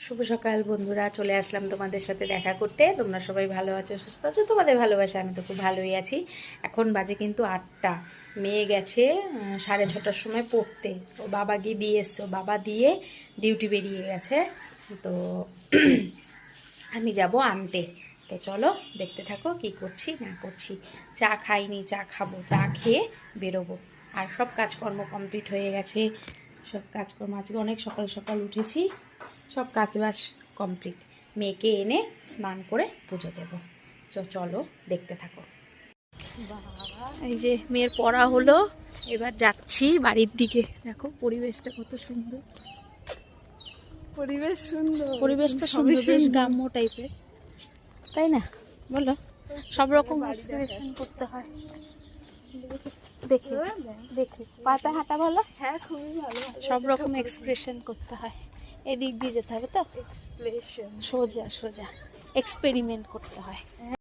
শুভ সকাল বন্ধুরা, চলে আসলাম তোমাদের সাথে দেখা করতে। তোমরা সবাই ভালো আছো, সুস্থ আছো, তোমাদের ভালোবাসা আমি তো খুব ভালোই আছি। এখন বাজে কিন্তু 8টা। মেয়ে গেছে 6:30টার সময় পড়তে। ও বাবা গিয়ে দিয়ে এসছে, বাবা দিয়ে ডিউটি বেরিয়ে গেছে। তো আমি যাব আনতে। তো চলো দেখতে থাকো কি করছি না করছি। চা খাইনি, চা খাবো, চা খেয়ে বেরোবো। আর সব কাজকর্ম কমপ্লিট হয়ে গেছে। সব কাজকর্ম আজকে অনেক সকাল সকাল উঠেছি, সব কাজবাজ কমপ্লিট। মেয়েকে এনে স্নান করে পুজো দেবো। চলো দেখতে থাকো। এই যে মেয়ের পড়া হলো, এবার যাচ্ছি বাড়ির দিকে। দেখো পরিবেশটা কত সুন্দর, পরিবেশটা সুন্দর, বেশ গ্রাম্য টাইপের, তাই না বলো? সব রকম এক্সপ্রেশন করতে হয়। দেখে দেখে পাতা হাঁটা ভালো, হ্যাঁ খুবই ভালো। সব রকম এক্সপ্রেশন করতে হয়। এদিক দিয়ে যেতে হবে তো, সোজা সোজা এক্সপেরিমেন্ট করতে হয়।